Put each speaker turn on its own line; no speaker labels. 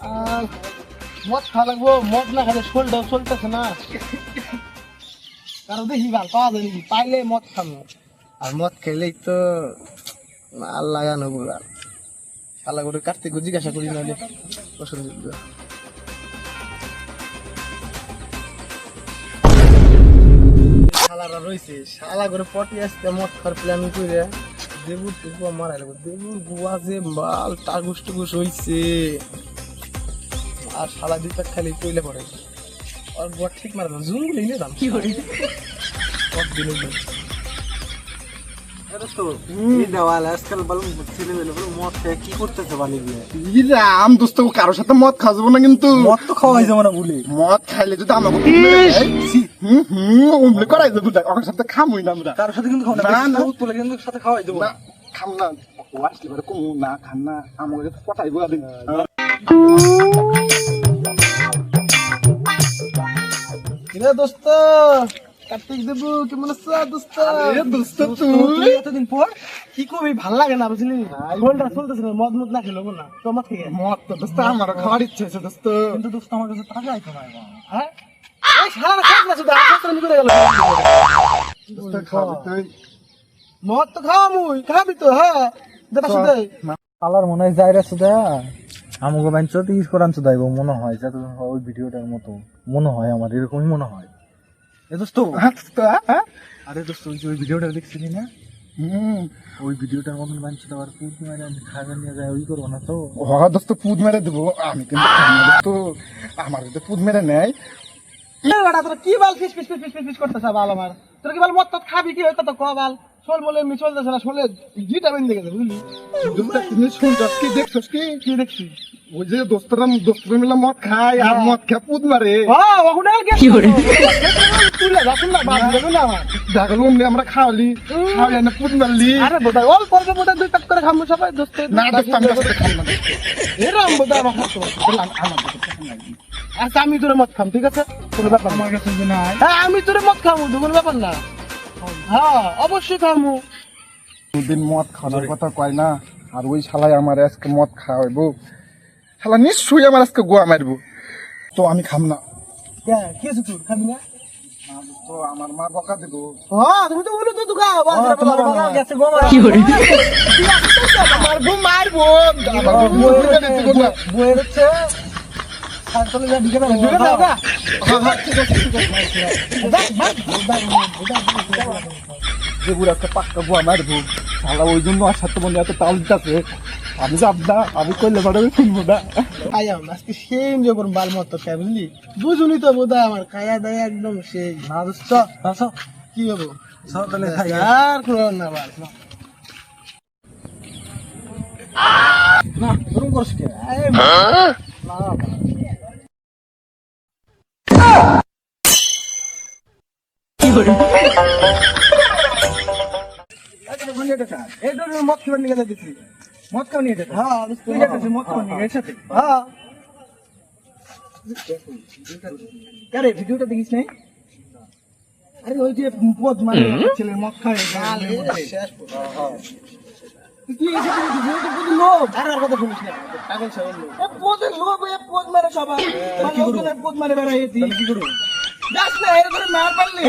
আর মদ খাওয়া লাগবো, মদ না খেলে শোলটাও চলতেছে না। কারণ দেখি ভাল পাওয়া যায় নাকি, পাইলে মদ খাবো। আর মদ খেলেই তো মাল লাগানো আর আল্লাহ করে কার্তিক জিজ্ঞাসা করি না পছন্দ। শালারা রয়েছে, শালা করে পটি আসতে মদ খাওয়ার প্ল্যান করে দেবুর টুকু মারা লাগবে। দেবুর গুয়া যে মাল টাগুস টুকুস হইছে, আর শালা দুটা খালি কইলে পড়ে। আর গুয়া ঠিক মারা দাম জুম গুলি নিলাম কি করি সব দিনে
কারোর সাথে মদ খাওয়া যাবো না, কিন্তু
মদ তো খাওয়াই যাবো না বলি।
মদ খাইলে যদি আমাকে করাই যাবো, ওর সাথে খামই না আমরা।
কারোর সাথে কিন্তু কিন্তু সাথে খাওয়াই দেবো
না, খাম না, আসলে পরে কমু না, খান না, আমাকে পটাইবো।
দোস্ত কার্তিক দেবু কেমন আছো দোস্ত?
দোস্ত তুই
এতদিন পর কি কবি ভাল লাগে না বুঝলি, শোলটা চলতেছে না, মদ মদ না খেলো না তো মদ খেয়ে
মদ তো দোস্ত আমারও খাওয়ার ইচ্ছে আছে দোস্ত।
কিন্তু দোস্ত আমার কাছে টাকা আইতো না। হ্যাঁ সারা খাস না শুধু আসার করে গেল।
দোস্ত খাওয়াবি তুই?
মদ তো খাওয়া মুই খাবি তো। হ্যাঁ দেখা শুধু
কালার মনে হয় যাই রাস্তা আমাকে বাঞ্চ তো ইউজ করান চুদাইব মনে হয়, যাতে ওই ভিডিওটার মতো মনে হয়, আমার এরকমই মনে হয়। এ দোস্ত, আরে দোস্ত ওই যে ওই ভিডিওটা দেখছিলি না, ওই ভিডিওটার মতন বাঞ্চ তো আর পুদ মারে খাবার নিয়ে যায়, ওই করবো না তো?
দোস্ত পুদ মেরে দেবো আমি, কিন্তু দোস্ত আমার যদি পুদ মেরে নেয়।
তোর কি বাল ফিস ফিস ফিস ফিস ফিস করতেছ বাল আমার? তোর কি বাল মদ টদ খাবি কি হয়তো ক বাল? শোল বলে মি চলতেছে না, শোলে ভিটামিন দেখে বুঝলি।
তুমি শুনছস কি, দেখছস কি?
কি দেখছি?
ওই যে দোস্তরা মিলে মদ খায় আর মদ খেয়ে পুদ মারে। দেখলো আমরা খাওয়ালি খাওয়ালি না পুদ মারলি।
আরে বোধহয় অল্প অল্প বোধহয় 2 প্যাক করে খাবো সবাই দোস্ত।
না দোস্ত আমি দোস্ত খাই না।
এরকম বোধহয় আমার খাচ্ছ। আচ্ছা আমি তোর মদ খাম, ঠিক আছে? কোনো ব্যাপার
আমার কাছে যে নাই।
হ্যাঁ আমি তোর মদ খাবো, কোনো ব্যাপার না। হ্যাঁ অবশ্যই খাবো।
দুদিন মদ খাওয়ার কথা কয় না, আর ওই শালাই আমার আজকে মদ খাওয়াইবো। শালা নিশ্চয়ই আমার আজকে গোয়া মারবো, তো আমি খাম না।
কি আছে তোর, খাবি না?
তো আমার মা বকা দেবো।
হ্যাঁ তুমি তো বলো তো তুই খাও।
আমার বউ মারবো,
বইয়ের হচ্ছে চলে যা ঢুকে যাবে।
যে বুড়া একটা পাক্কা গোয়া মারবো, শালা ওই জন্য আর সাথে বন্ধু এত তাল দিতেছে। আমি যাব না, আমি করলে পারে শুনবো না।
আজকে সেই এনজয় করুন বাল মত খাই বুঝলি, বুঝুনি তো বোধ হয় আমার খায়া দায় একদম সেই না দোস্ত। কি হবো
তাহলে খাই
আর করো না বাল না গরম করছ কে? মদ খাবার নিয়ে গেছি, মদ খাওয়া নিয়ে যেতে। হ্যাঁ মদ খাওয়া নিয়ে এর সাথে। হ্যাঁ আরে ভিডিওটা দেখিস নাই? আরে ওই যে পদ মানে ছেলের মদ খায় কি লোক আর কথা শুনিস না, পাগল ছাগল লোক পদের লোক পদ মেরে সবাই পদ মারে বেড়াই কি করবো যাস না এর করে না পারলি